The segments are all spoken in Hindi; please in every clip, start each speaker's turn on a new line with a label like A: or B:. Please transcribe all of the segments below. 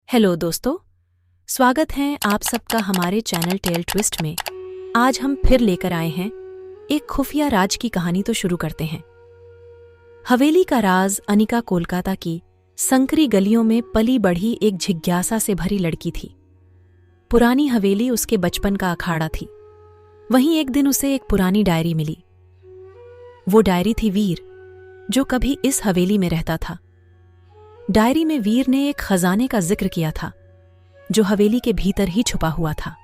A: हेलो दोस्तों, स्वागत है आप सबका हमारे चैनल टेल ट्विस्ट में। आज हम फिर लेकर आए हैं एक खुफिया राज की कहानी। तो शुरू करते हैं। हवेली का राज अनिका कोलकाता की संकरी गलियों में पली बढ़ी एक जिज्ञासा से भरी लड़की थी। पुरानी हवेली उसके बचपन का अखाड़ा थी। वहीं एक दिन उसे एक पुरानी डायरी मिली। वो डायरी थी वीर, जो कभी इस हवेली में रहता था। डायरी में वीर ने एक खजाने का जिक्र किया था जो हवेली के भीतर ही छुपा हुआ था।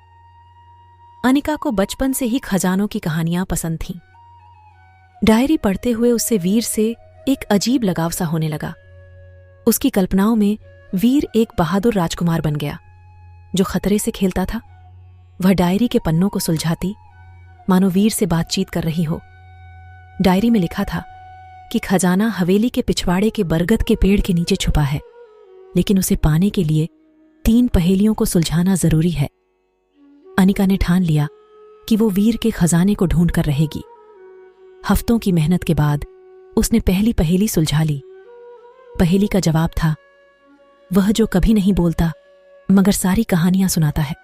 A: अनिका को बचपन से ही खजानों की कहानियां पसंद थीं। डायरी पढ़ते हुए उससे वीर से एक अजीब लगाव सा होने लगा। उसकी कल्पनाओं में वीर एक बहादुर राजकुमार बन गया जो खतरे से खेलता था। वह डायरी के पन्नों को सुलझाती मानो वीर से बातचीत कर रही हो। डायरी में लिखा था कि खजाना हवेली के पिछवाड़े के बरगद के पेड़ के नीचे छुपा है, लेकिन उसे पाने के लिए 3 पहेलियों को सुलझाना जरूरी है। अनिका ने ठान लिया कि वो वीर के खजाने को ढूंढ कर रहेगी। हफ्तों की मेहनत के बाद उसने पहली पहेली सुलझा ली। पहेली का जवाब था, वह जो कभी नहीं बोलता मगर सारी कहानियां सुनाता है।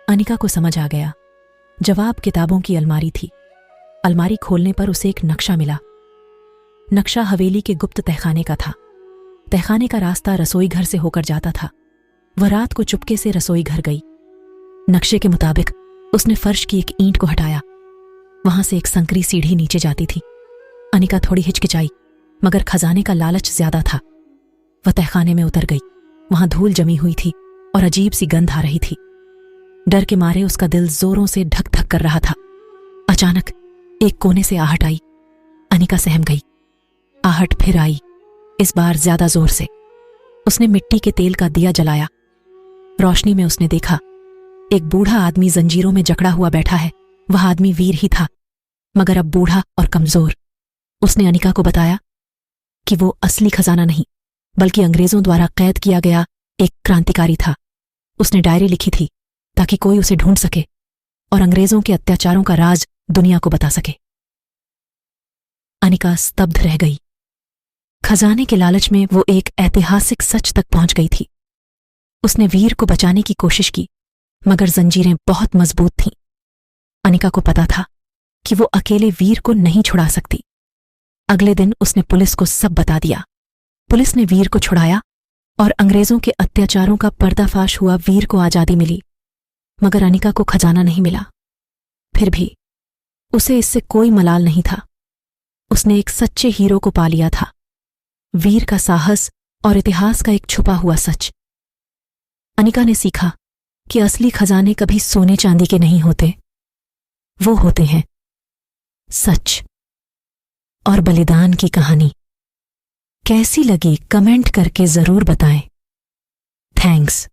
A: अनिका को समझ आ गया। जवाब किताबों की अलमारी थी। अलमारी खोलने पर उसे एक नक्शा मिला। नक्शा हवेली के गुप्त तहखाने का था। तहखाने का रास्ता रसोई घर से होकर जाता था। वह रात को चुपके से रसोई घर गई। नक्शे के मुताबिक उसने फर्श की एक ईंट को हटाया। वहां से एक संकरी सीढ़ी नीचे जाती थी। अनिका थोड़ी हिचकिचाई, मगर खजाने का लालच ज्यादा था। वह तहखाने में उतर गई। वहां धूल जमी हुई थी और अजीब सी गंध आ रही थी। डर के मारे उसका दिल जोरों से धक धक कर रहा था। अचानक एक कोने से आहट आई। अनिका सहम गई। आहट फिर आई, इस बार ज्यादा जोर से। उसने मिट्टी के तेल का दिया जलाया। रोशनी में उसने देखा एक बूढ़ा आदमी जंजीरों में जकड़ा हुआ बैठा है। वह आदमी वीर ही था, मगर अब बूढ़ा और कमजोर। उसने अनिका को बताया कि वो असली खजाना नहीं, बल्कि अंग्रेजों द्वारा कैद किया गया एक क्रांतिकारी था। उसने डायरी लिखी थी ताकि कोई उसे ढूंढ सके और अंग्रेजों के अत्याचारों का राज दुनिया को बता सके। अनिका स्तब्ध रह गई। खजाने के लालच में वो एक ऐतिहासिक सच तक पहुंच गई थी। उसने वीर को बचाने की कोशिश की, मगर जंजीरें बहुत मजबूत थीं। अनिका को पता था कि वो अकेले वीर को नहीं छुड़ा सकती। अगले दिन उसने पुलिस को सब बता दिया। पुलिस ने वीर को छुड़ाया और अंग्रेजों के अत्याचारों का पर्दाफाश हुआ। वीर को आजादी मिली, मगर अनिका को खजाना नहीं मिला। फिर भी उसे इससे कोई मलाल नहीं था। उसने एक सच्चे हीरो को पा लिया था, वीर का साहस और इतिहास का एक छुपा हुआ सच। अनिका ने सीखा कि असली खजाने कभी सोने चांदी के नहीं होते। वो होते हैं सच और बलिदान की कहानी। कैसी लगी कमेंट करके जरूर बताएं। थैंक्स।